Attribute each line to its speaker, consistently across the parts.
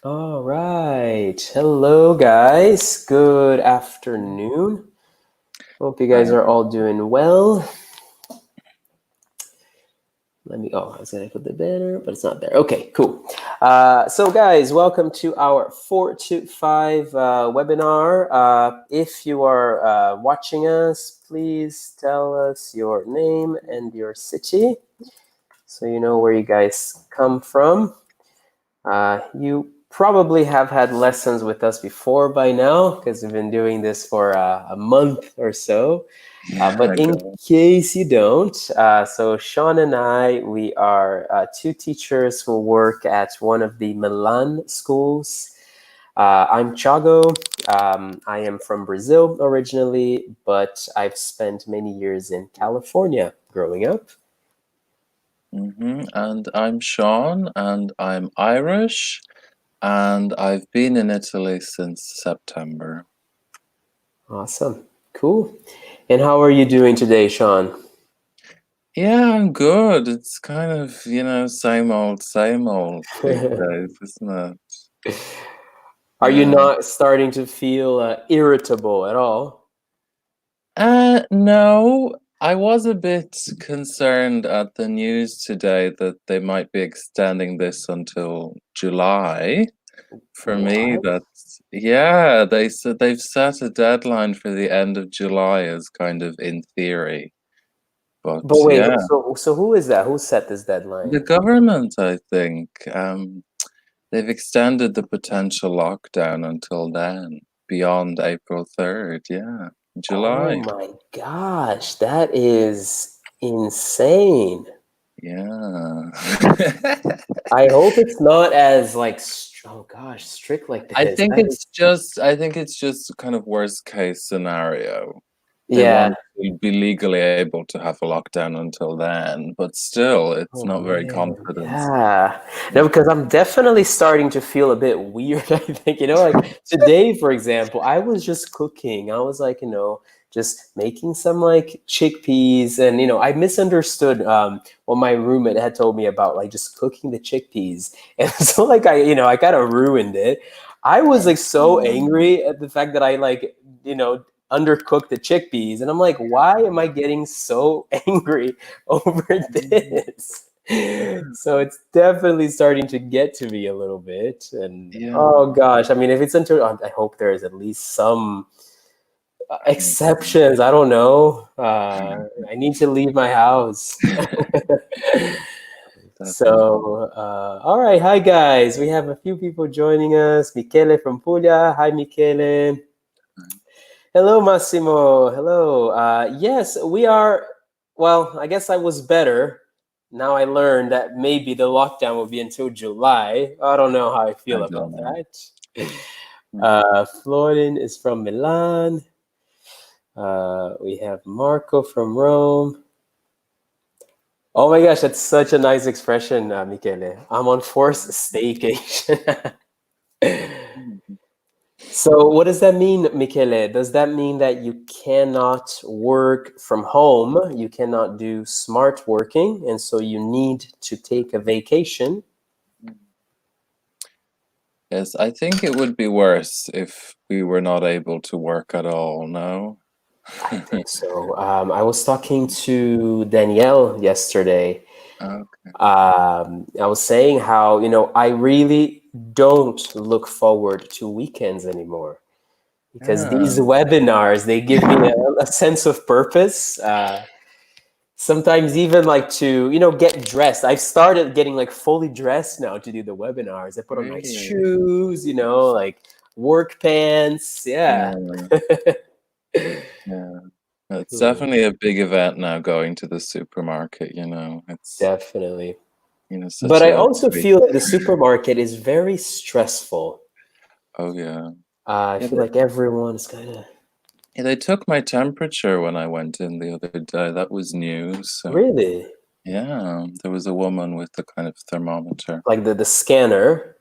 Speaker 1: All right. Hello, guys. Good afternoon. Hope you guys
Speaker 2: Hi.
Speaker 1: are all doing well. I was going to put the banner, but it's not there. Okay, cool. So, guys, welcome to our 4 to 5 webinar. If you are watching us, please tell us your name and your city so you know where you guys come from. You probably have had lessons with us before by now because we've been doing this for a month or so.
Speaker 2: Yeah,
Speaker 1: But in
Speaker 2: go.
Speaker 1: case you don't, so Shawn and I, we are two teachers who work at one of the Milan schools. I'm Thiago. I am from Brazil originally, but I've spent many years in California growing up.
Speaker 2: And I'm Shawn, and I'm Irish, and I've been in Italy since September.
Speaker 1: Awesome. Cool. And how are you doing today, Shawn?
Speaker 2: Yeah, I'm good. It's kind of, same old these days, isn't it?
Speaker 1: Are you
Speaker 2: Yeah.
Speaker 1: not starting to feel irritable at all?
Speaker 2: No, I was a bit concerned at the news today that they might be extending this until July. For me,
Speaker 1: What?
Speaker 2: yeah, they said they've set a deadline for the end of July as kind of in theory. But
Speaker 1: But wait,
Speaker 2: yeah,
Speaker 1: so who is that? Who set this deadline?
Speaker 2: the government, I think, they've extended the potential lockdown until then, beyond April 3rd. Yeah,
Speaker 1: Oh
Speaker 2: July.
Speaker 1: my gosh, that is insane.
Speaker 2: Yeah.
Speaker 1: I hope it's not as oh gosh, strict like this. That is,
Speaker 2: I think it's just kind of worst case scenario. They
Speaker 1: yeah.
Speaker 2: want to be legally able to have a lockdown until then, but still, it's
Speaker 1: Oh
Speaker 2: not very
Speaker 1: man,
Speaker 2: confident.
Speaker 1: yeah. No, because I'm definitely starting to feel a bit weird. I think, like today, for example, I was just cooking. I was like, just making some like chickpeas, and I misunderstood what my roommate had told me about like just cooking the chickpeas, and so like I kind of ruined it. I was like so
Speaker 2: Um,
Speaker 1: angry at the fact that I like undercooked the chickpeas, and I'm like, why am I getting so angry over this? So it's definitely starting to get to me a little bit. And
Speaker 2: yeah.
Speaker 1: oh gosh, I mean, if it's until I hope there is at least some exceptions. I don't know. I need to leave my house.
Speaker 2: Definitely.
Speaker 1: So, all right. Hi, guys. We have a few people joining us. Michele from Puglia. Hi, Michele. Hello, Massimo. Hello. Yes, we are. Well, I guess I was better. Now I learned that maybe the lockdown will be until July. I don't know how I feel
Speaker 2: I
Speaker 1: about
Speaker 2: don't know.
Speaker 1: that.
Speaker 2: Mm.
Speaker 1: Florin is from Milan. We have Marco from Rome. Oh my gosh, that's such a nice expression, Michele. I'm on forced staycation. So, what does that mean, Michele? Does that mean that you cannot work from home? You cannot do smart working, and so you need to take a vacation?
Speaker 2: Yes, I think it would be worse if we were not able to work at all, no?
Speaker 1: I think so. I was talking to Danielle yesterday.
Speaker 2: Okay.
Speaker 1: I was saying how, I really don't look forward to weekends anymore because
Speaker 2: Yeah.
Speaker 1: these webinars, they give me a sense of purpose. Sometimes even like to get dressed. I've started getting like fully dressed now to do the webinars. I put on nice
Speaker 2: Really?
Speaker 1: shoes, like work pants. Yeah.
Speaker 2: Yeah. Yeah. It's
Speaker 1: Cool.
Speaker 2: definitely a big event now going to the supermarket, It's,
Speaker 1: Definitely. But
Speaker 2: such
Speaker 1: I
Speaker 2: a
Speaker 1: also
Speaker 2: big.
Speaker 1: feel that the supermarket is very stressful.
Speaker 2: Oh yeah.
Speaker 1: I
Speaker 2: Yeah,
Speaker 1: feel like everyone is kind of
Speaker 2: they took my temperature when I went in the other day. That was news. So
Speaker 1: really
Speaker 2: yeah, there was a woman with the kind of thermometer.
Speaker 1: like the scanner.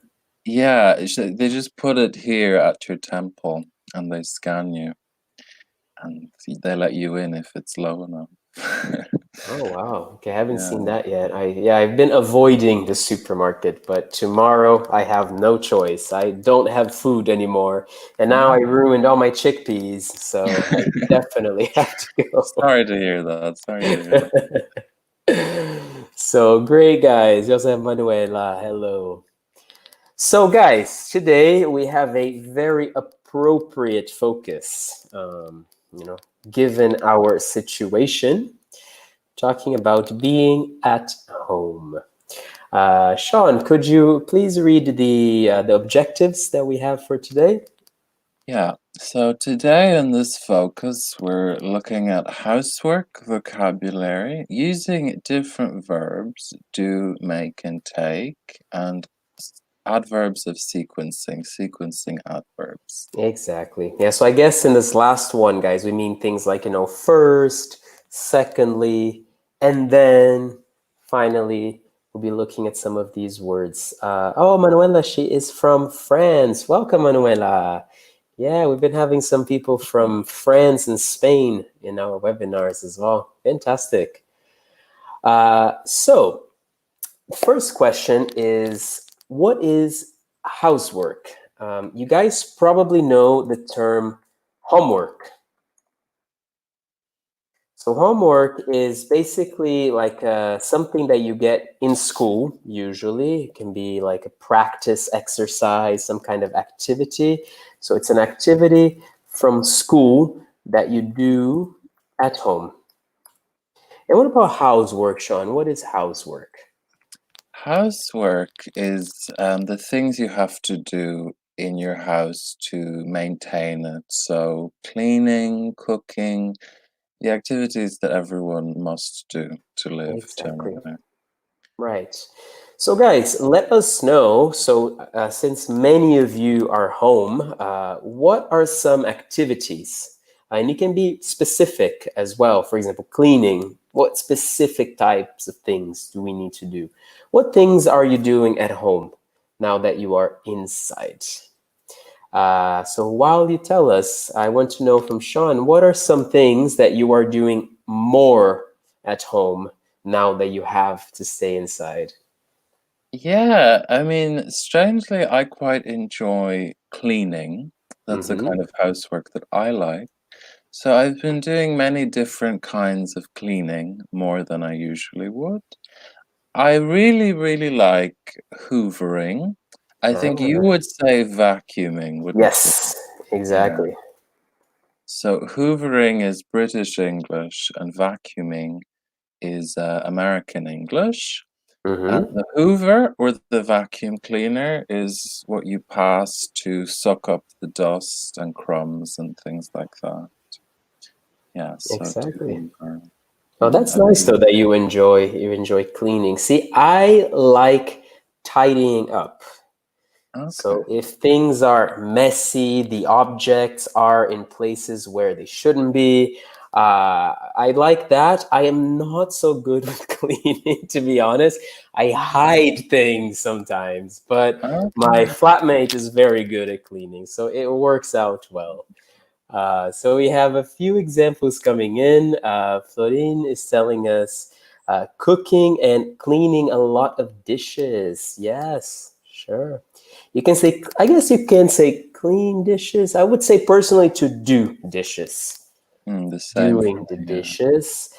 Speaker 2: Yeah, they just put it here at your temple and they scan you and they let you in if it's low enough.
Speaker 1: Oh wow. Okay, I haven't
Speaker 2: Yeah.
Speaker 1: seen that yet. I've been avoiding the supermarket, but tomorrow I have no choice. I don't have food anymore. And now I
Speaker 2: Oh.
Speaker 1: ruined all my chickpeas, so I definitely have to go.
Speaker 2: Sorry to hear that. Sorry to hear that.
Speaker 1: So great, guys. You also have Manuela. Hello. So, guys, today we have a very appropriate focus, you know, given our situation, talking about being at home. Shawn, could you please read the objectives that we have for today?
Speaker 2: Yeah. So today in this focus, we're looking at housework vocabulary using different verbs, do, make, and take, and adverbs of sequencing adverbs.
Speaker 1: Exactly. Yeah. So I guess in this last one, guys, we mean things like, first, secondly, and then finally, we'll be looking at some of these words. Oh, Manuela, she is from France. Welcome, Manuela. Yeah, we've been having some people from France and Spain in our webinars as well. Fantastic. So, first question is, what is housework? You guys probably know the term homework. So homework is basically like something that you get in school, usually. It can be like a practice exercise, some kind of activity. So it's an activity from school that you do at home. And what about housework, Shawn? What is housework?
Speaker 2: Housework is the things you have to do in your house to maintain it. So cleaning, cooking, the activities that everyone must do to live
Speaker 1: Exactly.
Speaker 2: generally.
Speaker 1: Right. So, guys, let us know. So, since many of you are home, what are some activities? And you can be specific as well. For example, cleaning. What specific types of things do we need to do? What things are you doing at home now that you are inside? So, while you tell us, I want to know from Shawn, what are some things that you are doing more at home now that you have to stay inside?
Speaker 2: Yeah, I mean, strangely, I quite enjoy cleaning. That's the
Speaker 1: Mm-hmm.
Speaker 2: kind of housework that I like. So I've been doing many different kinds of cleaning, more than I usually would. I really, really like hoovering. I think you
Speaker 1: Ah,
Speaker 2: would say vacuuming, wouldn't you?
Speaker 1: yes,
Speaker 2: Yeah.
Speaker 1: exactly.
Speaker 2: So hoovering is British English and vacuuming is American English. And
Speaker 1: Mm-hmm.
Speaker 2: the hoover or the vacuum cleaner is what you pass to suck up the dust and crumbs and things like that. Yeah, so to
Speaker 1: Exactly.
Speaker 2: hoover.
Speaker 1: Oh,
Speaker 2: Yeah,
Speaker 1: that's
Speaker 2: I
Speaker 1: nice
Speaker 2: really
Speaker 1: though
Speaker 2: like
Speaker 1: that you enjoy cleaning. See, I like tidying up.
Speaker 2: okay.
Speaker 1: So if things are messy, the objects are in places where they shouldn't be. I like that. I am not so good with cleaning, to be honest. I hide things sometimes, but my
Speaker 2: Okay.
Speaker 1: flatmate is very good at cleaning, so it works out well. So we have a few examples coming in. Florin is telling us cooking and cleaning a lot of dishes. Yes, sure. You can say, I guess you can say clean dishes. I would say personally to do dishes,
Speaker 2: The same for
Speaker 1: doing the
Speaker 2: me, yeah.
Speaker 1: dishes.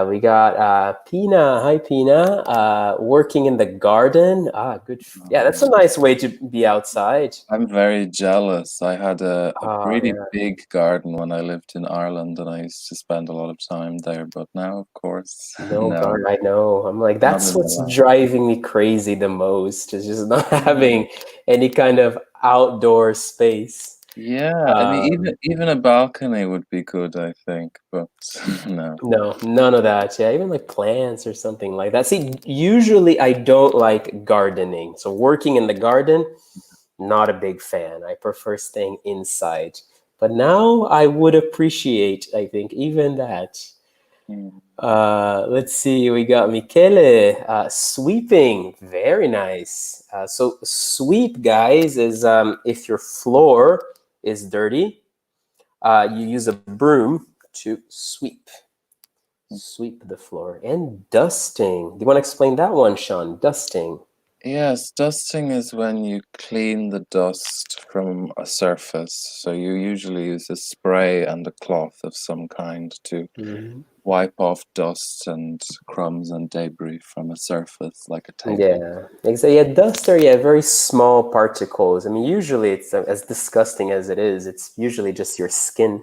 Speaker 1: We got Pina. Hi, Pina. Working in the garden. Good. Yeah, that's a
Speaker 2: Um,
Speaker 1: nice way to be outside.
Speaker 2: I'm very jealous. I had a
Speaker 1: Oh,
Speaker 2: really
Speaker 1: yeah.
Speaker 2: big garden when I lived in Ireland and I used to spend a lot of time there, but now, of course,
Speaker 1: No,
Speaker 2: no,
Speaker 1: God, I know. I'm like,
Speaker 2: not
Speaker 1: that's
Speaker 2: in my
Speaker 1: what's
Speaker 2: life.
Speaker 1: driving me crazy the most, is just not
Speaker 2: Mm.
Speaker 1: having any kind of outdoor space.
Speaker 2: Yeah, I mean,
Speaker 1: Um,
Speaker 2: even a balcony would be good, I think, but no.
Speaker 1: no, none of that. Yeah, even like plants or something like that. See, usually I don't like gardening. So working in the garden, not a big fan. I prefer staying inside. But now I would appreciate, I think, even that.
Speaker 2: Mm.
Speaker 1: Let's see, we got Michele. Sweeping, very nice. So sweep, guys, is if your floor is dirty, you use a broom to sweep. Sweep the floor. And dusting. Do you want to explain that one, Shawn? Dusting.
Speaker 2: Yes, dusting is when you clean the dust from a surface. So you usually use a spray and a cloth of some kind to
Speaker 1: Mhm.
Speaker 2: wipe off dust and crumbs and debris from a surface like a table.
Speaker 1: Yeah, exactly. Yeah, dust are very small particles. I mean, usually it's as disgusting as it is. It's usually just your skin,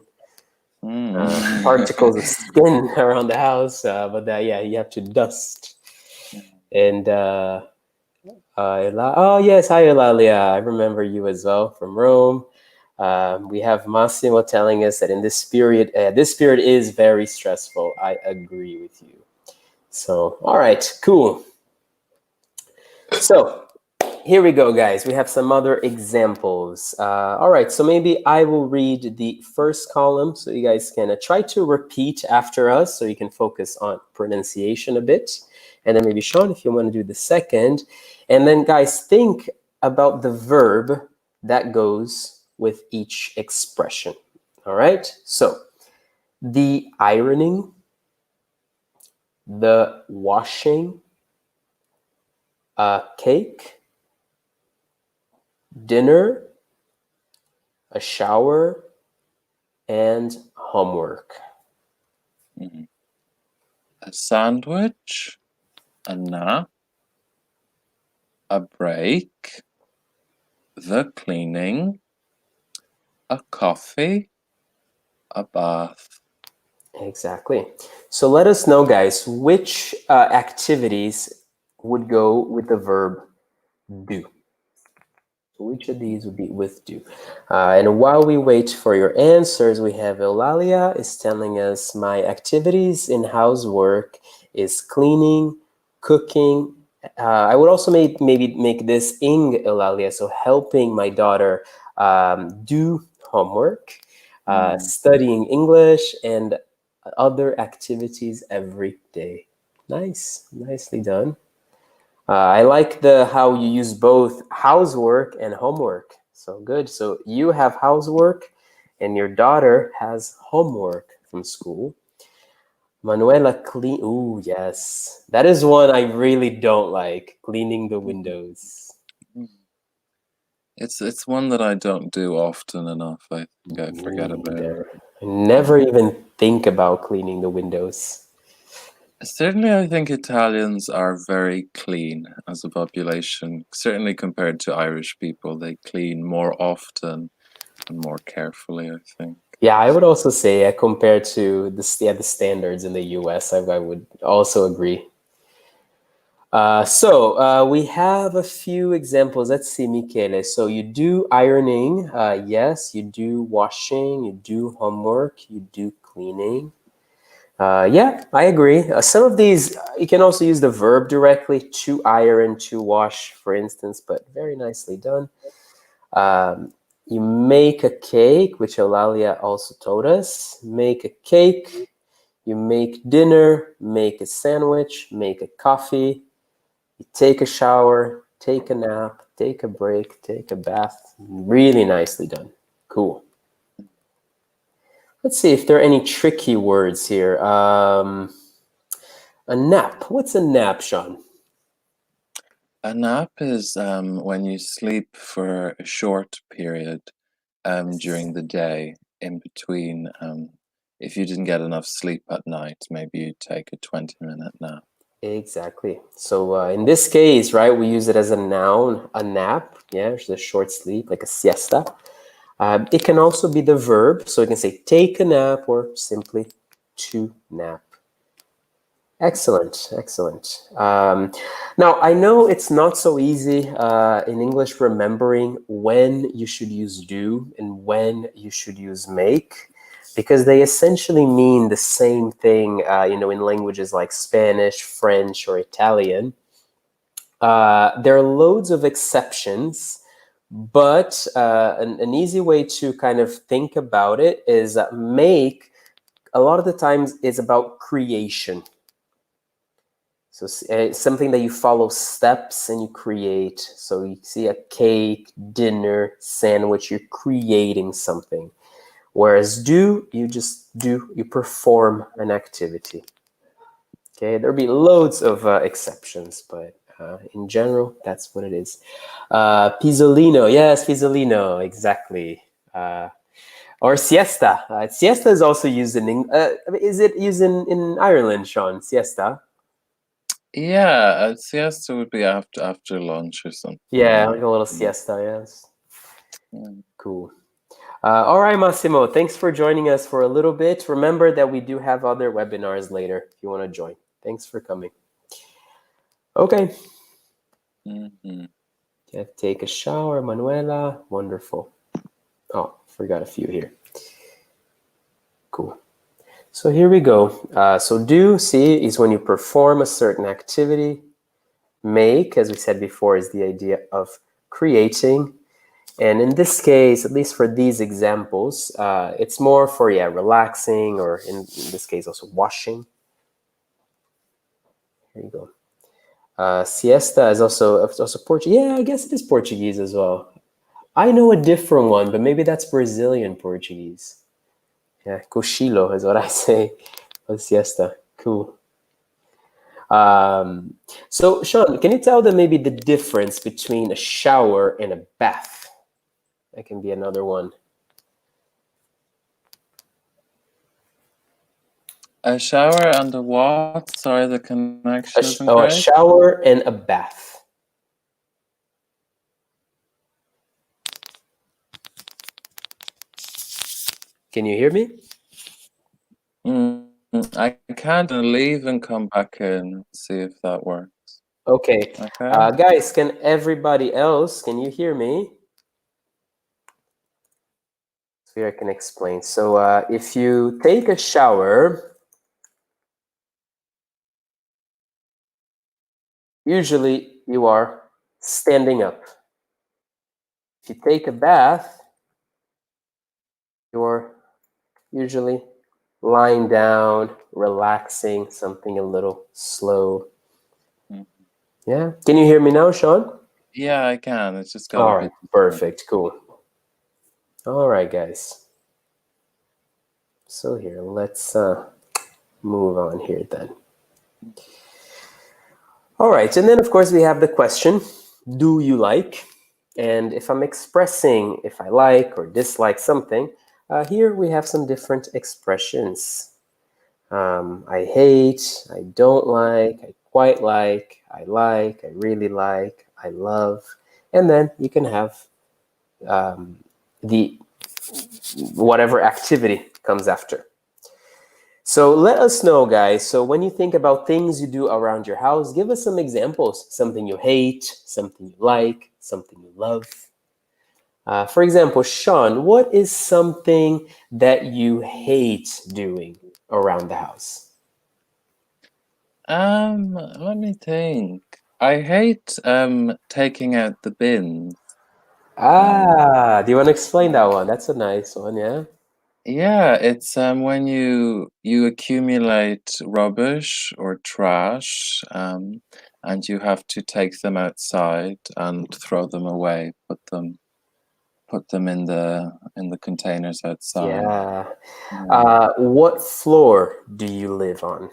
Speaker 2: Mm.
Speaker 1: particles of skin around the house. Yeah, you have to dust. And oh yes, hi Eulalia. I remember you as well from Rome. We have Massimo telling us that in this period is very stressful. I agree with you. So, all right, cool. So, here we go, guys. We have some other examples. All right, so maybe I will read the first column so you guys can try to repeat after us so you can focus on pronunciation a bit. And then maybe Shawn, if you want to do the second. And then, guys, think about the verb that goes with each expression. All right, so the ironing, the washing, a cake, dinner, a shower, and homework.
Speaker 2: Mhm. A sandwich, a nap, a break, the cleaning, a coffee, a bath.
Speaker 1: Exactly. So let us know, guys, which activities would go with the verb do. So which of these would be with do? And while we wait for your answers, we have Eulalia is telling us my activities in housework is cleaning, cooking. I would also maybe make this ing Eulalia, so helping my daughter do homework,
Speaker 2: Mm.
Speaker 1: studying English, and other activities every day. Nice, nicely done. I like the how you use both housework and homework. So good. So you have housework, and your daughter has homework from school. Manuela clean. Ooh, yes, that is one I really don't like. Cleaning the windows.
Speaker 2: Mm. It's one that I don't do often enough. I think I forget
Speaker 1: Me
Speaker 2: about it.
Speaker 1: neither. I never even think about cleaning the windows.
Speaker 2: Certainly, I think Italians are very clean as a population. Certainly compared to Irish people, they clean more often and more carefully, I think.
Speaker 1: Yeah, I would also say compared to the standards in the U.S., I would also agree. We have a few examples. Let's see, Michele. So you do ironing, yes. You do washing. You do homework. You do cleaning. Yeah, I agree. Some of these you can also use the verb directly to iron, to wash, for instance. But very nicely done. Um, you make a cake, which Eulalia also told us. Make a cake. You make dinner. Make a sandwich. Make a coffee. You take a shower, take a nap, take a break, take a bath. Really nicely done. Cool. Let's see if there are any tricky words here. A nap. What's a nap, Shawn?
Speaker 2: A nap is when you sleep for a short period during the day, in between. If you didn't get enough sleep at night, maybe you take a 20-minute nap.
Speaker 1: Exactly. So in this case, right, we use it as a noun, a nap. Yeah, which is a short sleep, like a siesta. It can also be the verb, so you can say take a nap or simply to nap. Excellent, excellent. Now, I know it's not so easy in English remembering when you should use do and when you should use make, because they essentially mean the same thing, in languages like Spanish, French, or Italian. There are loads of exceptions, but an easy way to kind of think about it is make, a lot of the times, is about creation. So something that you follow steps and you create. So you see a cake, dinner, sandwich, you're creating something. Whereas do, you just do, you perform an activity. Okay, there'll be loads of exceptions, but in general, that's what it is. Pisolino, yes, pisolino, exactly. Or siesta. Siesta is also used is it used in Ireland, Shawn? Siesta?
Speaker 2: Yeah, a siesta would be after lunch or something.
Speaker 1: Yeah, like a little
Speaker 2: Mm,
Speaker 1: siesta, yes.
Speaker 2: yeah.
Speaker 1: Cool. All right, Massimo, thanks for joining us for a little bit. Remember that we do have other webinars later if you want to join. Thanks for coming. Okay.
Speaker 2: Mhm.
Speaker 1: Take a shower, Manuela. Wonderful. Oh, forgot a few here. Cool. So here we go. So do, see, is when you perform a certain activity. Make, as we said before, is the idea of creating. And in this case, at least for these examples, it's more for, yeah, relaxing, or in this case, also washing. Here you go. Siesta is also Portuguese. Yeah, I guess it is Portuguese as well. I know a different one, but maybe that's Brazilian Portuguese. Yeah, cochilo is what I say. Oh, siesta. Cool. So, Shawn, can you tell them maybe the difference between a shower and a bath? That can be another one.
Speaker 2: A shower and a what? Sorry, the connection isn't
Speaker 1: A
Speaker 2: great.
Speaker 1: shower and a bath. Can you hear me?
Speaker 2: Mm, I can't leave and come back in. See if that works.
Speaker 1: Okay.
Speaker 2: Okay.
Speaker 1: Guys, can everybody else, can you hear me? So here I can explain. So if you take a shower, usually you are standing up. If you take a bath, you're usually lying down, relaxing, something a little slow.
Speaker 2: Mm.
Speaker 1: Yeah. Can you hear me now, Shawn?
Speaker 2: Yeah, I can. It's just got a
Speaker 1: All right.
Speaker 2: bit different.
Speaker 1: Perfect. Cool. All right, guys. So here, let's move on here then. All right. And then, of course, we have the question, do you like? And if I'm expressing if I like or dislike something, here we have some different expressions. I hate, I don't like, I quite like, I really like, I love. And then you can have the whatever activity comes after. So let us know, guys. So when you think about things you do around your house, give us some examples. Something you hate, something you like, something you love. For example, Shawn, what is something that you hate doing around the house?
Speaker 2: Let me think. I hate taking out the bins. Um,
Speaker 1: Do you want to explain that one? That's a nice one, yeah.
Speaker 2: yeah, it's when you accumulate rubbish or trash, and you have to take them outside and throw them away, put them in the containers outside.
Speaker 1: Yeah.
Speaker 2: Yeah.
Speaker 1: What floor do you live on?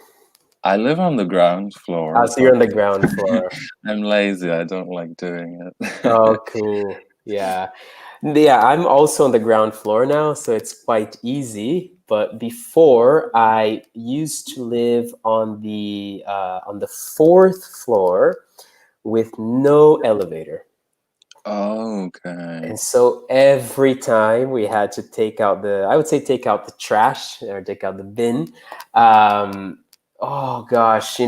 Speaker 2: I live on the ground floor,
Speaker 1: So you're
Speaker 2: but
Speaker 1: on the ground floor.
Speaker 2: I'm lazy. I don't like doing it.
Speaker 1: Oh, cool. Yeah. Yeah, I'm also on the ground floor now, so it's quite easy. But before, I used to live on the fourth floor with no elevator.
Speaker 2: Okay.
Speaker 1: And so every time we had to take out I would say take out the trash or take out the bin. Oh gosh,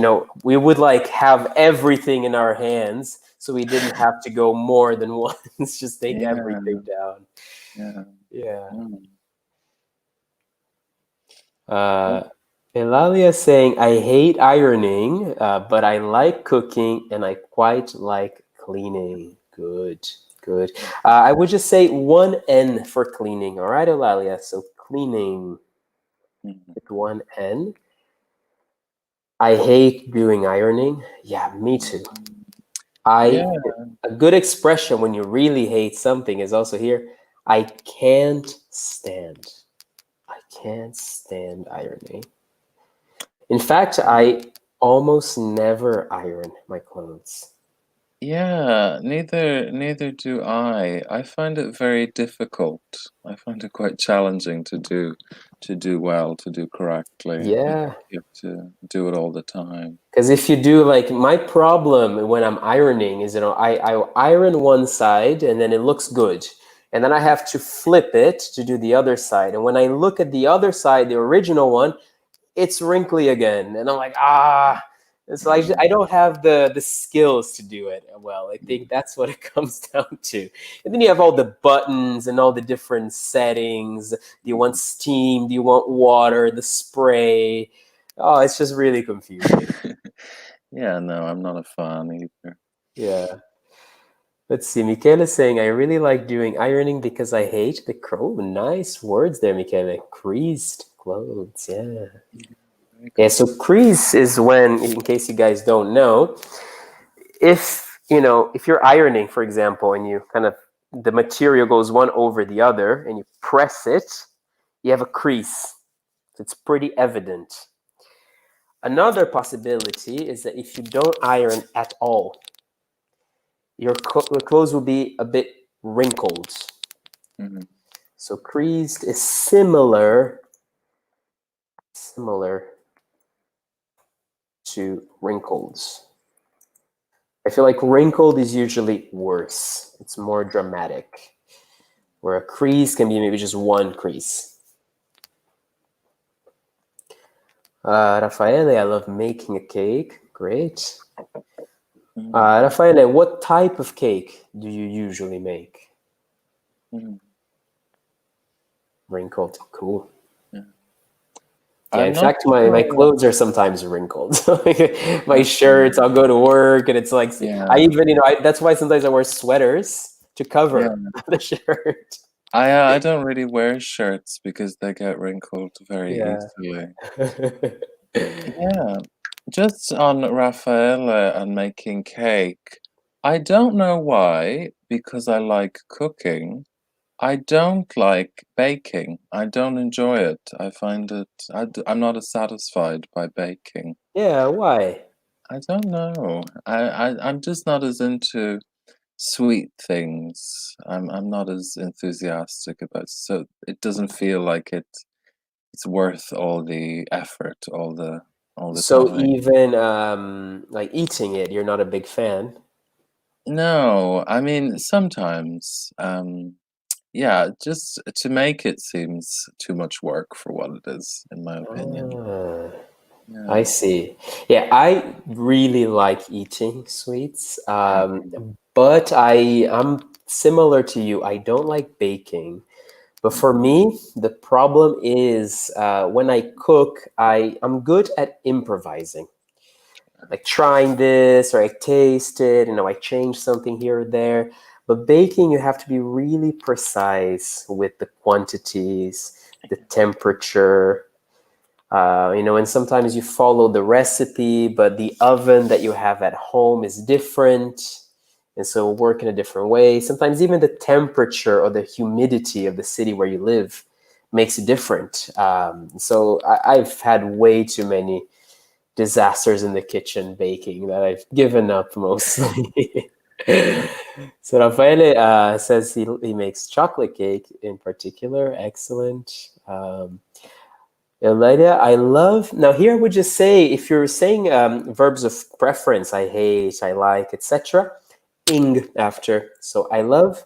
Speaker 1: we would like have everything in our hands so we didn't have to go more than once, just take
Speaker 2: Yeah,
Speaker 1: everything down.
Speaker 2: yeah.
Speaker 1: Yeah.
Speaker 2: Mm.
Speaker 1: Uh, Elalia saying, I hate ironing, but I like cooking and I quite like cleaning. Good, good. I would just say one N for cleaning. All right, Eulalia. So cleaning
Speaker 2: Mhm.
Speaker 1: with one N. I hate doing ironing. Yeah, me too.
Speaker 2: Yeah.
Speaker 1: I A good expression when you really hate something is also here. I can't stand. I can't stand ironing. In fact, I almost never iron my clothes.
Speaker 2: Yeah, neither do I. I find it very difficult. I find it quite challenging to do well, to do correctly. Like
Speaker 1: Yeah.
Speaker 2: you have to do it all the time.
Speaker 1: Because if you do, like, my problem when I'm ironing is, I iron one side and then it looks good. And then I have to flip it to do the other side. And when I look at the other side, the original one, it's wrinkly again. And I'm like, ah. And so I don't have the skills to do it well. I think that's what it comes down to. And then you have all the buttons and all the different settings. Do you want steam? Do you want water? The spray? Oh, it's just really confusing.
Speaker 2: Yeah, no, I'm not a fan either.
Speaker 1: Yeah. Let's see. Michele is saying, I really like doing ironing because I hate the crow. Nice words there, Michele. Creased clothes. Yeah.
Speaker 2: Very
Speaker 1: Yeah.
Speaker 2: good.
Speaker 1: So crease is when, in case you guys don't know, if you're ironing, for example, and you kind of the material goes one over the other and you press it, you have a crease. It's pretty evident. Another possibility is that if you don't iron at all, your clothes will be a bit wrinkled.
Speaker 2: Mhm.
Speaker 1: So creased is similar to wrinkled. I feel like wrinkled is usually worse. It's more dramatic. Where a crease can be maybe just one crease. Raffaele, I love making a cake. Great.
Speaker 2: Mm,
Speaker 1: Raffaele, what type of cake do you usually make?
Speaker 2: mm,
Speaker 1: Wrinkled. Cool.
Speaker 2: yeah.
Speaker 1: Yeah, in
Speaker 2: I'm not
Speaker 1: fact, my
Speaker 2: sure.
Speaker 1: clothes are sometimes wrinkled. My shirts,
Speaker 2: Okay.
Speaker 1: I'll go to work and it's like, I
Speaker 2: Yeah,
Speaker 1: even, that's why sometimes I wear sweaters to
Speaker 2: yeah.
Speaker 1: cover the shirt.
Speaker 2: I don't really wear shirts because they get wrinkled very
Speaker 1: Yeah.
Speaker 2: easily. Yeah, just on Raffaella and making cake. I don't know why, because I like cooking. I don't like baking. I don't enjoy it. I find it, I'm not as satisfied by baking.
Speaker 1: Yeah, why?
Speaker 2: I don't know. I'm just not as into sweet things. I'm not as enthusiastic about, so it doesn't feel like it's worth all the effort, all the
Speaker 1: So
Speaker 2: time.
Speaker 1: even like eating it, you're not a big fan?
Speaker 2: No, I mean sometimes, yeah, just to make it seems too much work for what it is, in my opinion.
Speaker 1: Ah, I
Speaker 2: Yeah.
Speaker 1: see. Yeah, I really like eating sweets,
Speaker 2: Mhm,
Speaker 1: but I'm similar to you. I don't like baking. But for
Speaker 2: mhm,
Speaker 1: me, the problem is when I cook, I'm good at improvising, like trying this or I taste it, I change something here or there. But baking, you have to be really precise with the quantities, the temperature, and sometimes you follow the recipe, but the oven that you have at home is different. And so work in a different way. Sometimes even the temperature or the humidity of the city where you live makes it different. So I've had way too many disasters in the kitchen baking that I've given up mostly. So Raffaele says he makes chocolate cake in particular. Excellent. Lydia, I love. Now, here I would just say if you're saying verbs of preference, I hate, I like, etc., ing after. So I love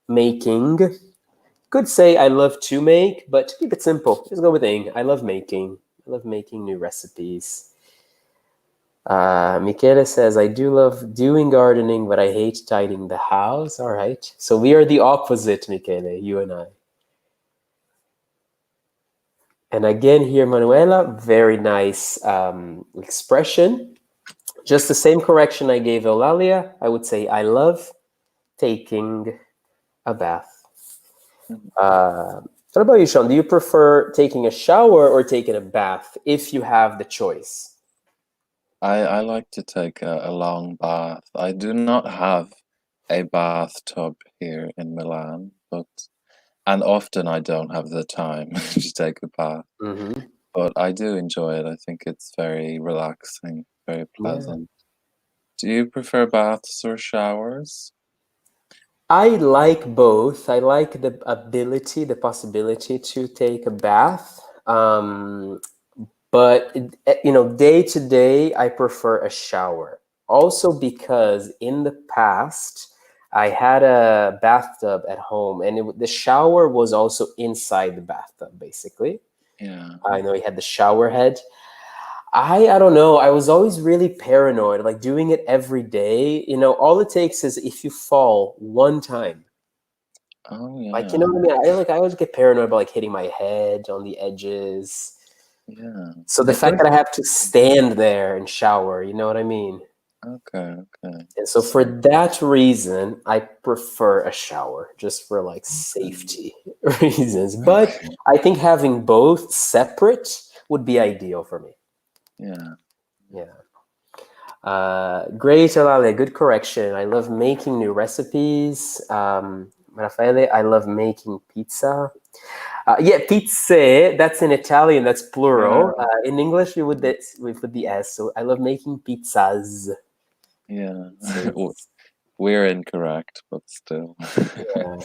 Speaker 1: making. Could say I love to make, but keep it simple. Just go with ing. I love making. I love making new recipes. Michele says, I do love doing gardening, but I hate tidying the house. All right. So we are the opposite, Michele, you and I. And again, here, Manuela, very nice expression. Just the same correction I gave Eulalia. I would say, I love taking a bath.
Speaker 2: mhm.
Speaker 1: What about you, Shawn? Do you prefer taking a shower or taking a bath if you have the choice?
Speaker 2: I like to take a long bath. I do not have a bathtub here in Milan, but and often I don't have the time to take a bath.
Speaker 1: Mm-hmm.
Speaker 2: but I do enjoy it. I think it's very relaxing, very
Speaker 1: Yeah.
Speaker 2: pleasant. Do you prefer baths or showers?
Speaker 1: I like both. I like the ability, the possibility to take a bath. But day to day, I prefer a shower. Also because in the past, I had a bathtub at home, and the shower was also inside the bathtub, basically.
Speaker 2: Yeah.
Speaker 1: I know he had the shower head. I don't know. I was always really paranoid, like doing it every day. All it takes is if you fall one time.
Speaker 2: Oh,
Speaker 1: Like, you
Speaker 2: yeah.
Speaker 1: know what I mean? I always get paranoid about like hitting my head on the edges.
Speaker 2: Yeah.
Speaker 1: So the
Speaker 2: It
Speaker 1: fact
Speaker 2: does.
Speaker 1: that I have to stand there and shower, you know what I mean?
Speaker 2: Okay, okay.
Speaker 1: And so for
Speaker 2: So,
Speaker 1: that reason, I prefer a shower just for like
Speaker 2: okay.
Speaker 1: safety reasons. But
Speaker 2: Okay.
Speaker 1: I think having both separate would be ideal for me.
Speaker 2: Yeah.
Speaker 1: Yeah. Great, Alale. Good correction. I love making new recipes. Raffaele, I love making pizza. Yeah, pizze, that's in Italian, that's
Speaker 2: Yeah.
Speaker 1: plural. In English, we put the S. So I love making pizzas.
Speaker 2: Yeah.
Speaker 1: Pizzas.
Speaker 2: We're incorrect, but still.
Speaker 1: Yeah.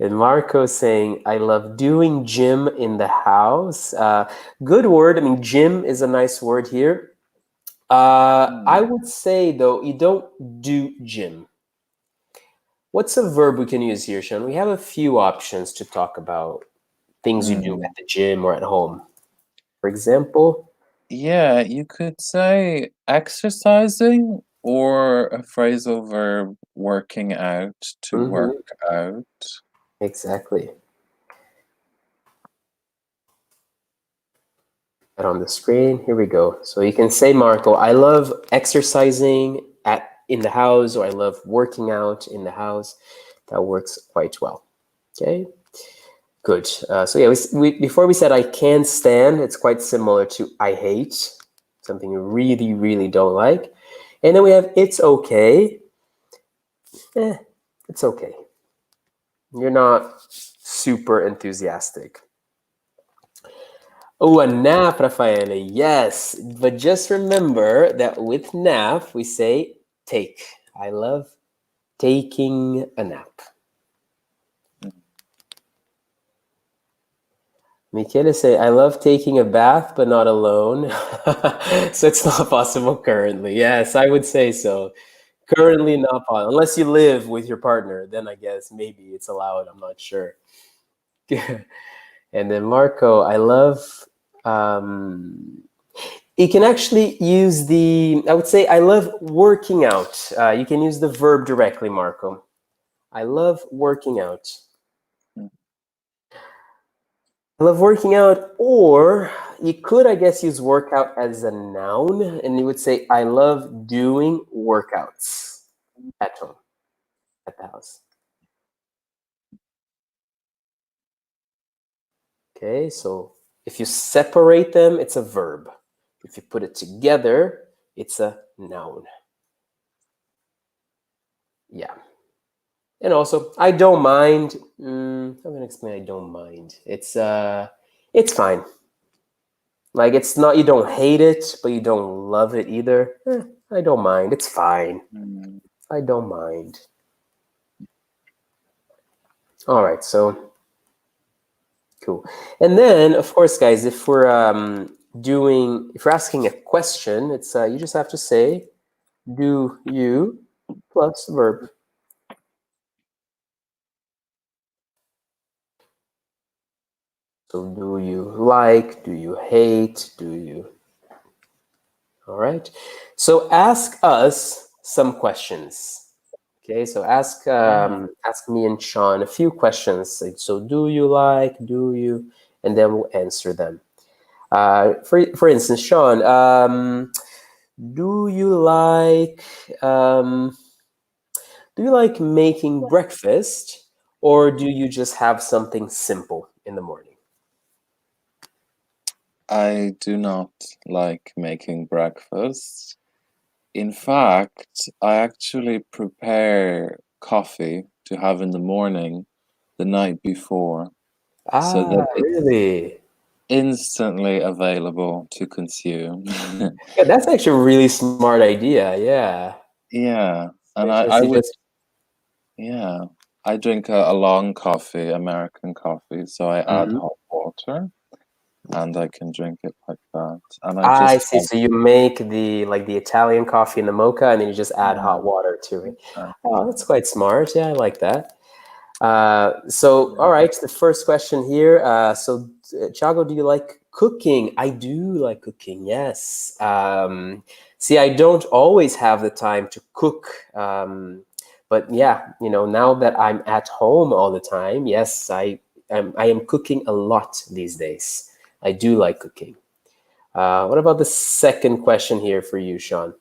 Speaker 1: And Marco saying, I love doing gym in the house. Good word. I mean, gym is a nice word here. I
Speaker 2: Hmm.
Speaker 1: would say, though, you don't do gym. What's a verb we can use here, Sean? We have a few options to talk about things you do
Speaker 2: Hmm.
Speaker 1: at the gym or at home. For example,
Speaker 2: Yeah, you could say exercising or a phrasal verb working out to work
Speaker 1: hmm
Speaker 2: out.
Speaker 1: exactly. Get on the screen. Here we go. So you can say, Marco, I love exercising in the house, or I love working out in the house. That works quite well. Okay, good. So yeah, before we said I can't stand, it's quite similar to I hate, something you really, really don't like. And then we have it's okay. Eh, it's okay. You're not super enthusiastic. Oh, a nap, Raffaele. Yes. But just remember that with nap, we say take. I love taking a nap. Michele say, I love taking a bath, but not alone. So it's not possible currently. Yes, I would say so. Currently not possible. Unless you live with your partner, then I guess maybe it's allowed. I'm not sure. And then Marco, I love you can actually use I would say, I love working out. You can use the verb directly, Marco. I love working out. I love working out, or you could, I guess, use workout as a noun, and you would say, I love doing workouts at home, at the house. Okay, so if you separate them, it's a verb. If you put it together, it's a noun. Yeah. And also, I don't mind. I'm gonna explain. I don't mind. It's fine. Like it's not. You don't hate it, but you don't love it either. I don't mind. It's fine.
Speaker 2: Mm.
Speaker 1: I don't mind. All right. So cool. And then, of course, guys, if if we're asking a question, it's you just have to say, "Do you?" plus verb. So, do you like? Do you hate? Do you? All right. So ask us some questions. Okay. So
Speaker 2: Yeah.
Speaker 1: ask me and Sean a few questions. Like, so do you like? Do you? And then we'll answer them. For instance, Sean, do you like um, do you like making breakfast, or do you just have something simple in the morning?
Speaker 2: I do not like making breakfast. In fact, I actually prepare coffee to have in the morning the night before so
Speaker 1: Ah,
Speaker 2: that it's
Speaker 1: really?
Speaker 2: instantly available to consume.
Speaker 1: Yeah, that's actually a really smart idea. Yeah.
Speaker 2: Yeah, and I
Speaker 1: Especially
Speaker 2: would,
Speaker 1: just
Speaker 2: yeah, I drink a long coffee, American coffee, so I add
Speaker 1: mhm.
Speaker 2: hot water and I can drink it like that. And I
Speaker 1: I
Speaker 2: just
Speaker 1: see. So you make the Italian coffee in the mocha, and then you just add
Speaker 2: yeah,
Speaker 1: hot water to it. Oh,
Speaker 2: exactly.
Speaker 1: that's quite smart. Yeah, I like that. So, all right, the first question here. Thiago, do you like cooking? I do like cooking, yes. See, I don't always have the time to cook. But yeah, now that I'm at home all the time, yes, I am cooking a lot these days. I do like cooking. What about the second question here for you, Shawn?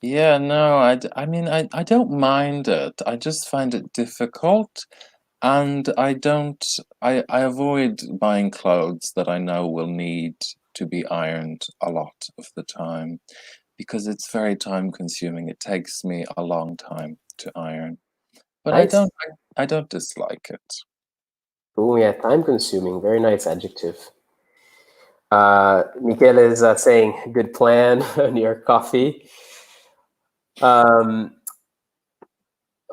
Speaker 2: Yeah, no, I mean, I don't mind it. I just find it difficult, and I avoid buying clothes that I know will need to be ironed a lot of the time because it's very time consuming. It takes me a long time to iron, but
Speaker 1: Nice.
Speaker 2: I don't dislike it.
Speaker 1: Oh, yeah, time consuming. Very nice adjective. Michele is saying good plan on your coffee. Um,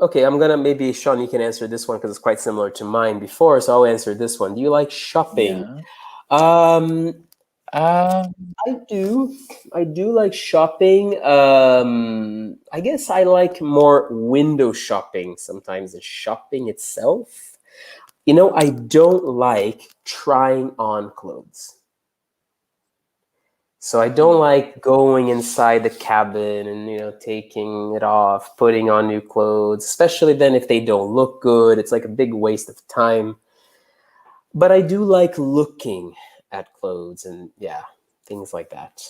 Speaker 1: okay, I'm gonna maybe Shawn, you can answer this one because it's quite similar to mine before, so I'll answer this one. Do you like shopping?
Speaker 2: Yeah.
Speaker 1: Um,
Speaker 2: Um,
Speaker 1: I do. I do like shopping. I guess I like more window shopping sometimes than shopping itself. I don't like trying on clothes. So I don't like going inside the cabin and taking it off, putting on new clothes, especially then if they don't look good. It's like a big waste of time. But I do like looking at clothes and yeah, things like that.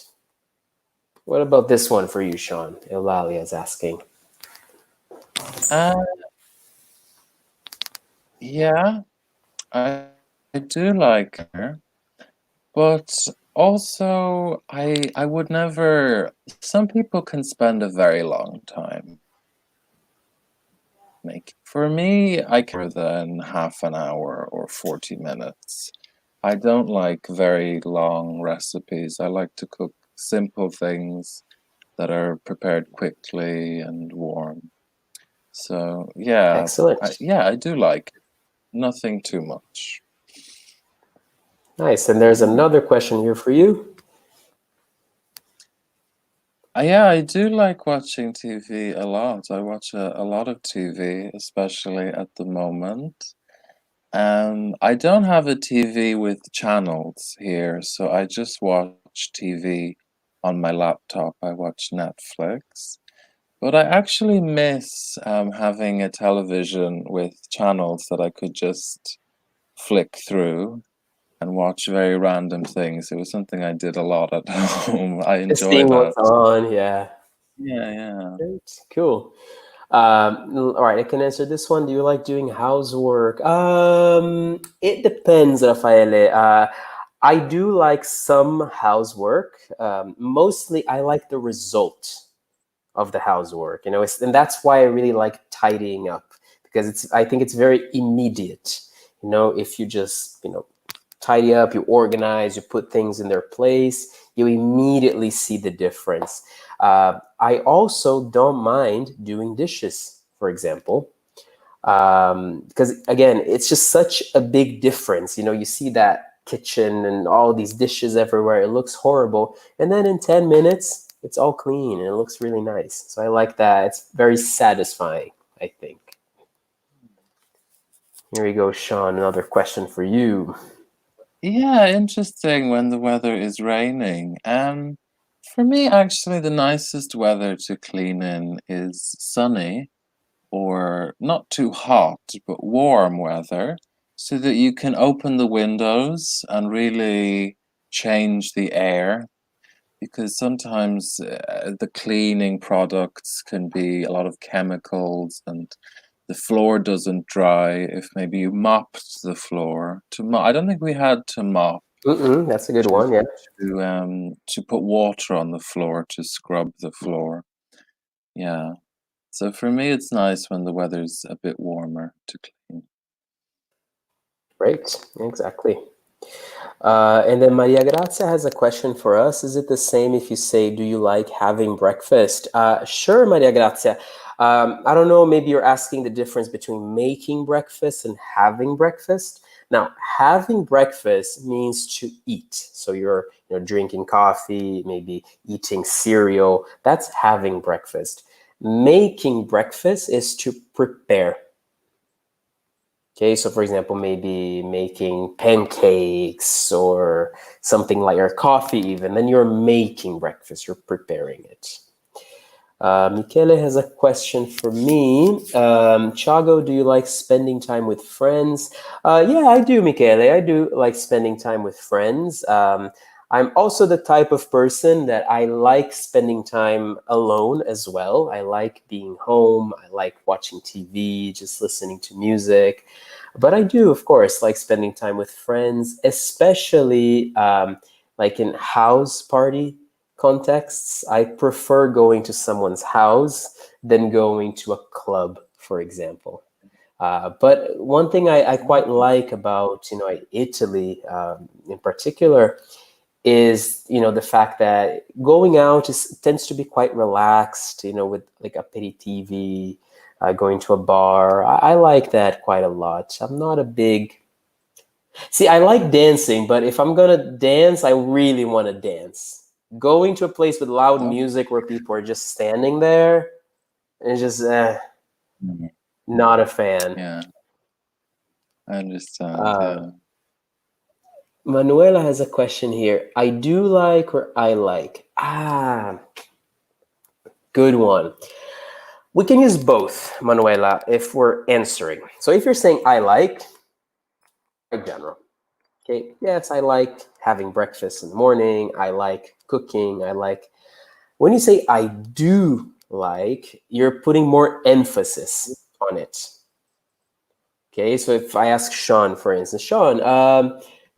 Speaker 1: What about this one for you, Shawn? Eulalia is asking.
Speaker 2: uh, yeah, I, I do like her. But also, I would never. Some people can spend a very long time making. For me, I can more than half an hour or 40 minutes. I don't like very long recipes. I like to cook simple things that are prepared quickly and warm. So yeah,
Speaker 1: Excellent.
Speaker 2: yeah, I do like it. Nothing too much.
Speaker 1: Nice. And there's
Speaker 2: Mm.
Speaker 1: another question here for you.
Speaker 2: Yeah, I do like watching TV a lot. I watch a lot of TV, especially at the moment. I don't have a TV with channels here, so I just watch TV on my laptop. I watch Netflix. But I actually miss having a television with channels that I could just flick through and watch very random things. It was something I did a lot at home. I
Speaker 1: Just
Speaker 2: enjoy
Speaker 1: seeing
Speaker 2: that.
Speaker 1: what's on. Yeah.
Speaker 2: Yeah, yeah.
Speaker 1: Great. Cool. All right, I can answer this one. Do you like doing housework? It depends, Raffaele. I do like some housework. Mostly, I like the result of the housework. And that's why I really like tidying up because I think it's very immediate. If you just tidy up, you organize, you put things in their place, you immediately see the difference. I also don't mind doing dishes, for example, because again, it's just such a big difference. You see that kitchen and all these dishes everywhere. It looks horrible, and then in 10 minutes, it's all clean and it looks really nice. So I like that. It's very satisfying, I think. Here we go, Shawn. Another question for you.
Speaker 2: Yeah, interesting when the weather is raining. For me, actually, the nicest weather to clean in is sunny or not too hot, but warm weather, so that you can open the windows and really change the air. Because sometimes the cleaning products can be a lot of chemicals and the floor doesn't dry if maybe you mopped the floor. I don't think we had to mop
Speaker 1: That's a good
Speaker 2: to
Speaker 1: one. Yeah.
Speaker 2: to put water on the floor to scrub the floor. Yeah. So for me, it's nice when the weather's a bit warmer to clean.
Speaker 1: Great. Exactly. And then Maria Grazia has a question for us. Is it the same if you say, "Do you like having breakfast?" Sure, Maria Grazia. I don't know, maybe you're asking the difference between making breakfast and having breakfast. Now, having breakfast means to eat. So you're, drinking coffee, maybe eating cereal. That's having breakfast. Making breakfast is to prepare. Okay, so for example, maybe making pancakes or something like your coffee, even, then you're making breakfast, you're preparing it. Michele has a question for me. Thiago, do you like spending time with friends? Yeah, I do, Michele. I do like spending time with friends. I'm also the type of person that I like spending time alone as well. I like being home. I like watching TV, just listening to music. But I do, of course, like spending time with friends, especially like in house party contexts. I prefer going to someone's house than going to a club, for example. But one thing I quite like about Italy in particular is the fact that going out tends to be quite relaxed, with like aperitivi, going to a bar. I like that quite a lot. I'm not a big See, I like dancing, but if I'm gonna dance, I really want to dance. Going to a place with loud
Speaker 2: Oh,
Speaker 1: music where people are just standing there is just
Speaker 2: mhm.
Speaker 1: not a fan.
Speaker 2: Yeah, I understand.
Speaker 1: Uh,
Speaker 2: Yeah.
Speaker 1: Manuela has a question here. I do like or I like? Good one. We can use both, Manuela, if we're answering. So if you're saying I like, quite general. Okay, yes, I like having breakfast in the morning. I like cooking. I like When you say I do like, you're putting more emphasis on it. Okay, so if I ask Shawn, for instance, Shawn,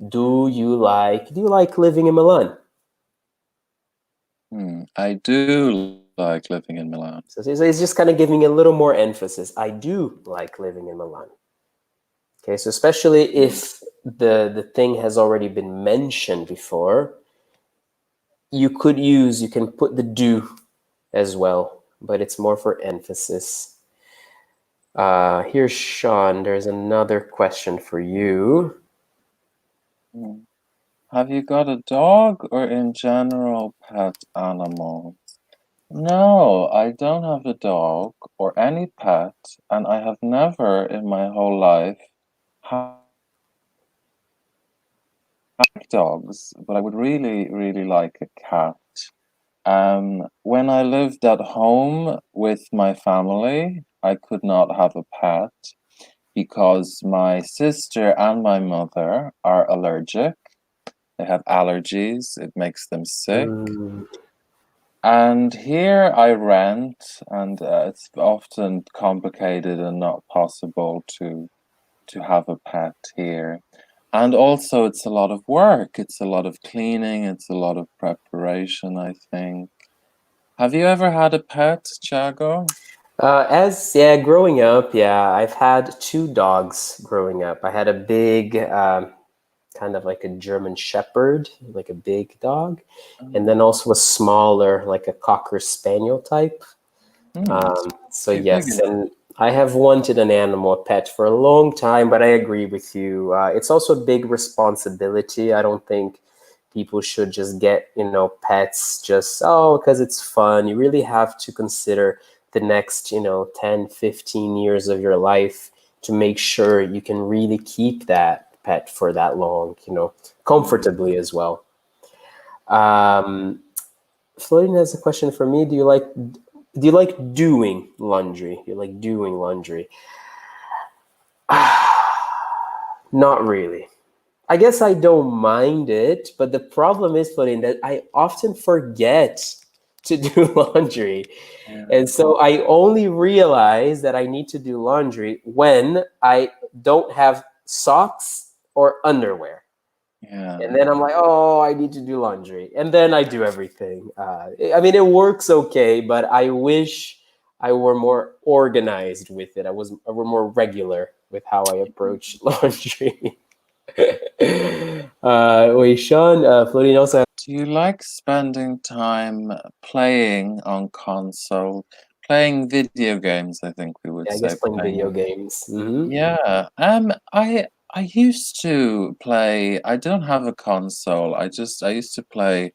Speaker 1: do you like living in Milan?
Speaker 2: I do like living in Milan.
Speaker 1: So it's just kind of giving a little more emphasis. I do like living in Milan. Okay, so especially
Speaker 2: Mm.
Speaker 1: if the thing has already been mentioned before, you can put the do as well, but it's more for emphasis. Here's Shawn. There's another question for you.
Speaker 2: Mm. Have you got a dog or in general pet animals? No, I don't have a dog or any pet, and I have never in my whole life had dogs, but I would really, really like a cat. When I lived at home with my family, I could not have a pet because my sister and my mother are allergic. They have allergies, it makes them sick.
Speaker 1: Mm,
Speaker 2: And here I rent, and it's often complicated and not possible to have a pet here. And also, it's a lot of work. It's a lot of cleaning. It's a lot of preparation, I think. Have you ever had a pet, Thiago?
Speaker 1: growing up, yeah, I've had two dogs growing up. I had a big, kind of like a German Shepherd, like a big dog, and then
Speaker 2: Oh,
Speaker 1: also a smaller, like a Cocker Spaniel type.
Speaker 2: it's
Speaker 1: So
Speaker 2: pretty big.
Speaker 1: yes, and I have wanted an animal, a pet, for a long time, but I agree with you. It's also a big responsibility. I don't think people should just get, pets just, because it's fun. You really have to consider the next, 10, 15 years of your life to make sure you can really keep that pet for that long,
Speaker 2: Mm.
Speaker 1: comfortably as well. Um, Floydin has a question for me. Do you like doing laundry? Do you like doing laundry? Not really. I guess I don't mind it, but the problem is, Floydin, that I often forget to do laundry.
Speaker 2: Yeah,
Speaker 1: And so I only realize that I need to do laundry when I don't have socks or underwear.
Speaker 2: yeah.
Speaker 1: And then I'm like, oh, I need to do laundry. And then I do everything. I mean, it works okay, but I wish I were more organized with it. I were more regular with how I approach laundry. Wait, Shawn, Florin also.
Speaker 2: Do you like spending time playing on console? Playing video games, I think we would
Speaker 1: Yeah, I
Speaker 2: say
Speaker 1: guess playing video
Speaker 2: playing.
Speaker 1: games.
Speaker 2: Yeah. I used to play. I don't have a console. I used to play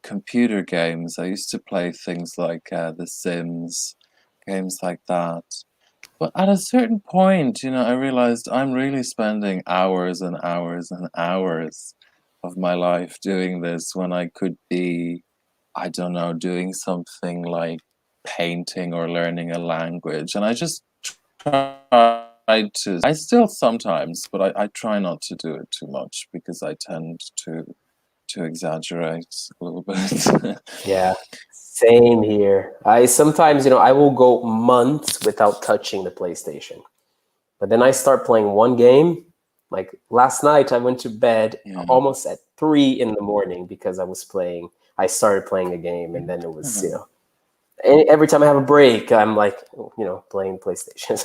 Speaker 2: computer games. I used to play things like The Sims, games like that. But at a certain point, I realized I'm really spending hours and hours and hours of my life doing this when I could be, I don't know, doing something like painting or learning a language. And I just tried to, I still sometimes, but I try not to do it too much because I tend to exaggerate a little bit.
Speaker 1: Yeah, same here. I sometimes, I will go months without touching the PlayStation. But then I start playing one game. Like last night, I went to bed
Speaker 2: Yeah.
Speaker 1: almost at 3 in the morning because I started playing a game, and then it was, every time I have a break, I'm like, playing PlayStation.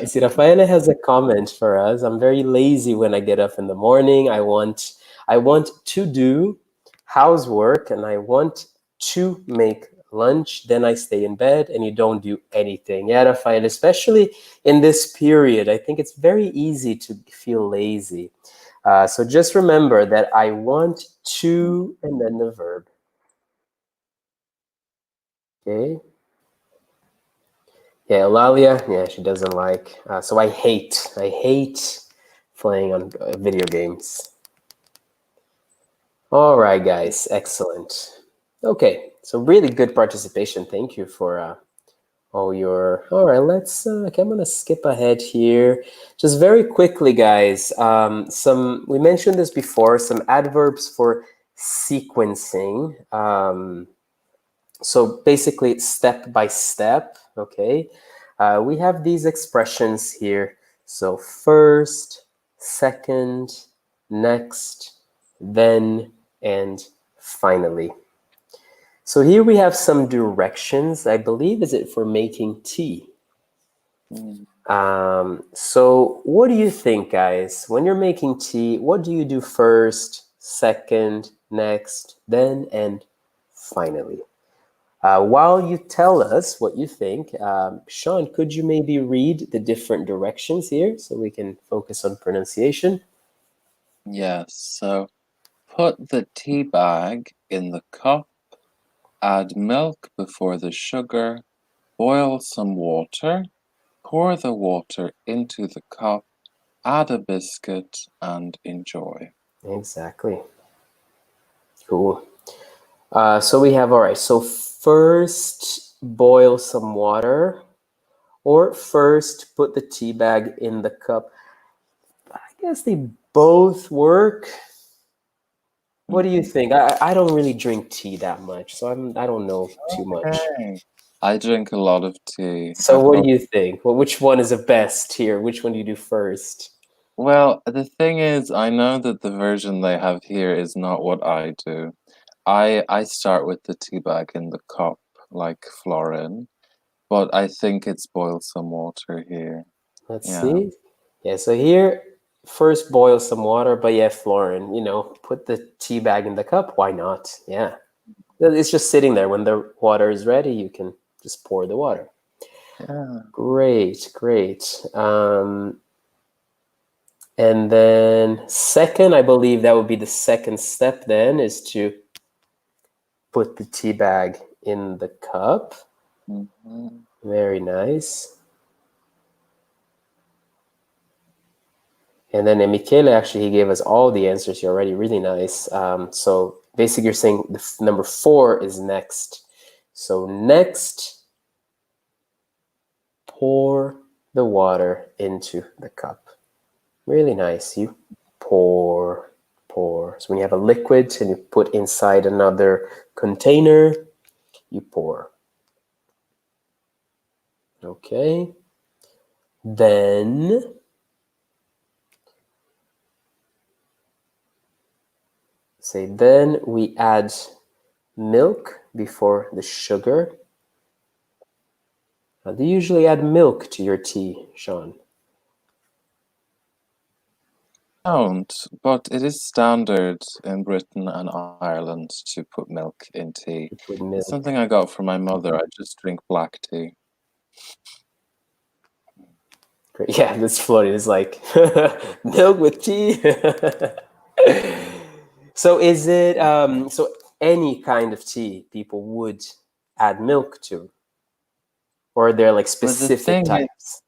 Speaker 1: See, Rafaela has a comment for us. I'm very lazy when I get up in the morning. I want to do housework and I want to make lunch. Then I stay in bed and you don't do anything. Yeah, Rafael, especially in this period, I think it's very easy to feel lazy. So just remember that I want to and then the verb. Okay. Yeah, Eulalia, yeah, she doesn't like. So I hate playing on video games. All right, guys, excellent. Okay, so really good participation. Thank you for all your. All right, let's. Okay, I'm gonna skip ahead here, just very quickly, guys. Some we mentioned this before. Some adverbs for sequencing. So basically, step by step. Okay. We have these expressions here. So first, second, next, then, and finally. So here we have some directions. I believe is it for making tea.
Speaker 2: Mm.
Speaker 1: So what do you think, guys? When you're making tea, what do you do first, second, next, then, and finally? While you tell us what you think, Shawn, could you maybe read the different directions here so we can focus on pronunciation?
Speaker 2: Yes, so put the tea bag in the cup, add milk before the sugar, boil some water, pour the water into the cup, add a biscuit, and enjoy.
Speaker 1: Exactly. Cool. So we have, all right, so first boil some water, or first put the tea bag in the cup. I guess they both work. What do you
Speaker 2: Mhm.
Speaker 1: think? I don't really drink tea that much, so I don't know too much.
Speaker 2: Okay. I drink a lot of tea.
Speaker 1: So what do you think? Well, which one is the best here? Which one do you do first?
Speaker 2: Well, the thing is, I know that the version they have here is not what I do. I start with the tea bag in the cup, like Florin, but I think it's boil some water here.
Speaker 1: Let's
Speaker 2: Yeah.
Speaker 1: see. Yeah, so here, first boil some water, but yeah, Florin, put the tea bag in the cup. Why not? Yeah. It's just sitting there. When the water is ready, you can just pour the water.
Speaker 2: Yeah.
Speaker 1: Great, great. And then second, I believe that would be the second step then, is to put the tea bag in the cup.
Speaker 2: Mhm.
Speaker 1: Very nice. And then Michele, actually, he gave us all the answers here already. Really nice. So basically, you're saying number 4 is next. So next, pour the water into the cup. Really nice. You pour, pour. So when you have a liquid and you put inside another container, you pour. Okay. Then then we add milk before the sugar. Do you usually add milk to your tea, Shawn?
Speaker 2: don't, but it is standard in Britain and Ireland to put milk in tea.
Speaker 1: You put
Speaker 2: It's something
Speaker 1: milk.
Speaker 2: I got from my mother. I just drink black tea.
Speaker 1: Great. Yeah, this floating is like milk with tea. So is it so any kind of tea people would add milk to, or are there like
Speaker 2: But
Speaker 1: specific types?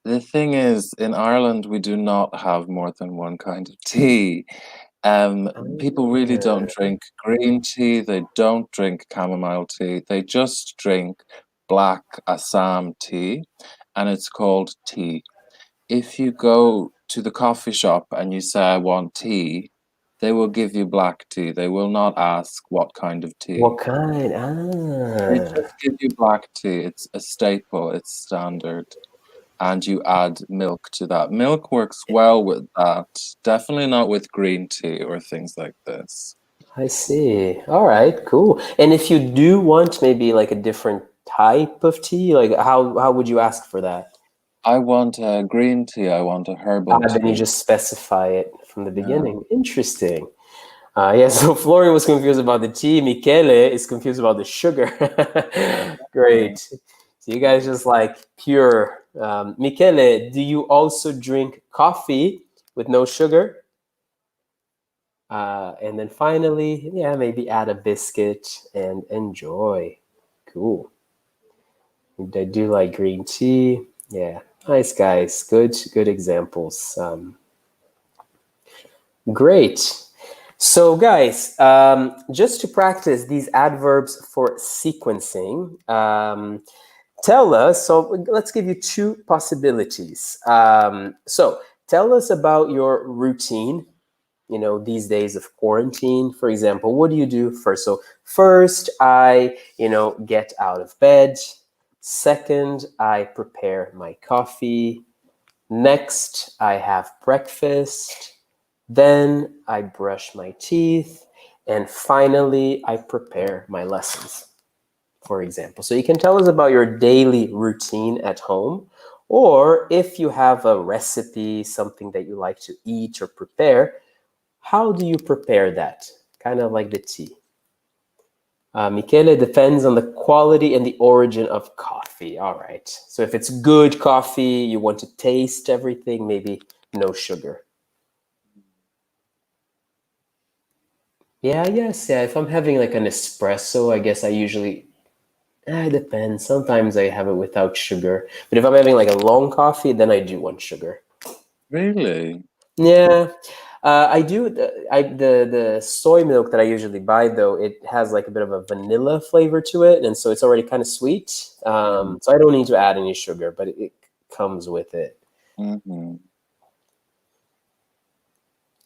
Speaker 2: the thing is, in Ireland, we do not have more than one kind of tea. People really don't
Speaker 1: Ah,
Speaker 2: drink green tea. They don't drink chamomile tea. They just drink black Assam tea, and it's called tea. If you go to the coffee shop and you say, I want tea, they will give you black tea. They will not ask what kind of tea.
Speaker 1: what kind?
Speaker 2: They
Speaker 1: Ah,
Speaker 2: just give you black tea. It's a staple, it's standard. And you add milk to that. Milk works well with that. Definitely not with green tea or things like this.
Speaker 1: I see. All right, cool. And if you do want maybe like a different type of tea, like how would you ask for that?
Speaker 2: I want a green tea. I want a herbal
Speaker 1: Then you
Speaker 2: tea.
Speaker 1: just specify it from the
Speaker 2: Yeah.
Speaker 1: beginning. Interesting. Yeah, so Florian was confused about the tea. Michele is confused about the sugar.
Speaker 2: Yeah.
Speaker 1: Great. So you guys just like pure. Michele, do you also drink coffee with no sugar? And then finally, yeah, maybe add a biscuit and enjoy. Cool. I do like green tea. Yeah, nice guys. Good examples. Great. So, guys, just to practice these adverbs for sequencing, tell us. So, let's give you two possibilities. So, tell us about your routine. These days of quarantine, for example, what do you do first? So, first, I, get out of bed. Second, I prepare my coffee. Next, I have breakfast. Then I brush my teeth. And finally, I prepare my lessons, for example. So you can tell us about your daily routine at home, or if you have a recipe, something that you like to eat or prepare, how do you prepare that? Kind of like the tea. Michele, depends on the quality and the origin of coffee. All right. So if it's good coffee, you want to taste everything, maybe no sugar. Yeah, yes, yeah. If I'm having like an espresso, I guess I usually, it depends. Sometimes I have it without sugar. But if I'm having like a long coffee, then I do want sugar.
Speaker 2: Really?
Speaker 1: Yeah. I do the soy milk that I usually buy though, it has like a bit of a vanilla flavor to it, and so it's already kind of sweet.
Speaker 2: Mhm.
Speaker 1: So I don't need to add any sugar, but it comes with it.
Speaker 2: Mhm.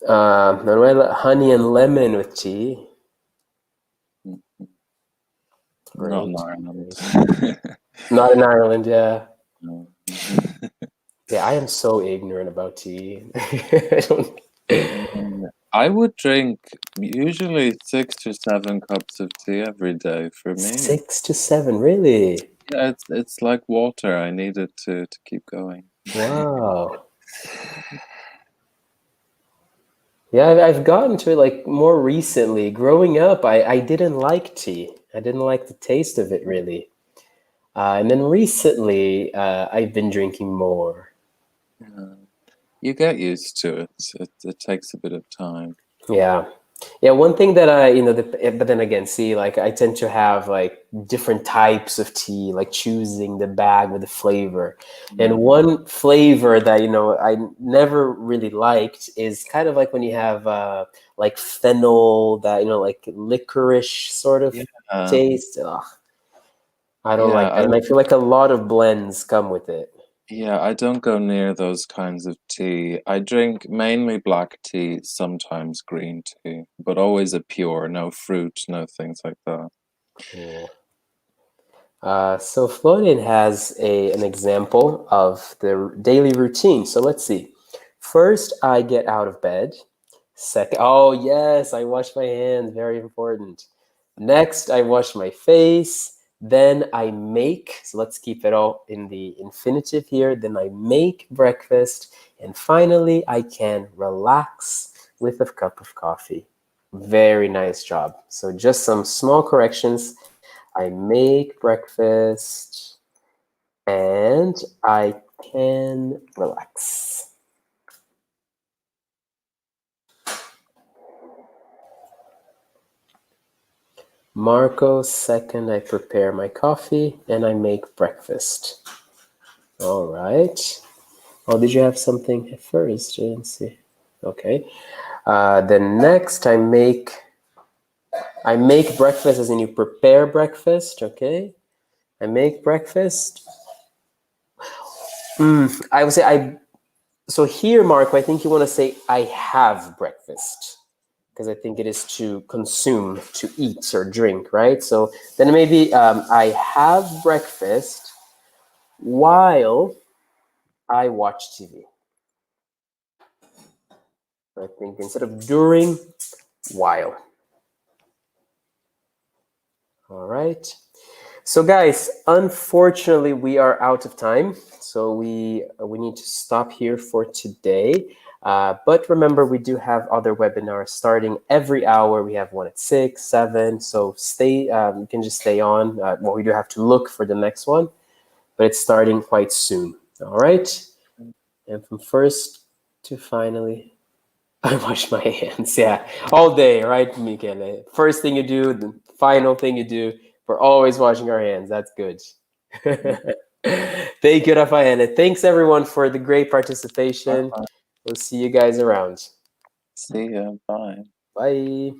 Speaker 1: Manuela, honey and lemon with tea.
Speaker 2: Mhm. Not in
Speaker 1: Great,
Speaker 2: Ireland.
Speaker 1: great. Not in Ireland, yeah.
Speaker 2: No.
Speaker 1: Yeah, I am so ignorant about tea. I don't.
Speaker 2: I would drink usually 6 to 7 cups of tea every day for me.
Speaker 1: 6 to 7, really?
Speaker 2: Yeah, it's like water. I need it to keep going.
Speaker 1: Wow. Yeah, I've gotten to it like more recently. Growing up, I didn't like tea. I didn't like the taste of it really. And then recently, I've been drinking more.
Speaker 2: Yeah. You get used to it. It takes a bit of time.
Speaker 1: Yeah. Yeah, one thing that but then again, see, like I tend to have like different types of tea, like choosing the bag with the flavor. And
Speaker 2: Mm.
Speaker 1: one flavor that, I never really liked is kind of like when you have like fennel, that, like licorice sort of
Speaker 2: Yeah,
Speaker 1: taste. Ugh, I don't
Speaker 2: yeah,
Speaker 1: like that. And I feel like a lot of blends come with it.
Speaker 2: yeah. I don't go near those kinds of tea. I drink mainly black tea, sometimes green tea, but always a pure, no fruit, no things like that.
Speaker 1: Cool. So Florian has an example of the daily routine. So let's see. First, I get out of bed. Second, oh yes, I wash my hands. Very important. Next, I wash my face. Then I make, so let's keep it all in the infinitive here. Then I make breakfast. And finally, I can relax with a cup of coffee. Very nice job. So just some small corrections. I make breakfast and I can relax. Marco, second, I prepare my coffee and I make breakfast. All right. Oh, did you have something at first? I didn't see. Okay. Then next, I make breakfast, as in you prepare breakfast. Okay. I make breakfast. I would say I. So here, Marco, I think you want to say I have breakfast, because I think it is to consume, to eat or drink, right? So then maybe I have breakfast while I watch TV. I think instead of during, while. All right. So guys, unfortunately, we are out of time. So we need to stop here for today. But remember, we do have other webinars starting every hour. We have one at 6, 7. So stay. You can just stay on. Well, we do have to look for the next one, but it's starting quite soon. All right. And from first to finally, I wash my hands. Yeah, all day, right, Michele? First thing you do, the final thing you do. We're always washing our hands. That's good. Thank you, Raffaele. Thanks, everyone, for the great participation.
Speaker 2: Bye.
Speaker 1: We'll see you guys around.
Speaker 2: See ya. Bye.
Speaker 1: Bye.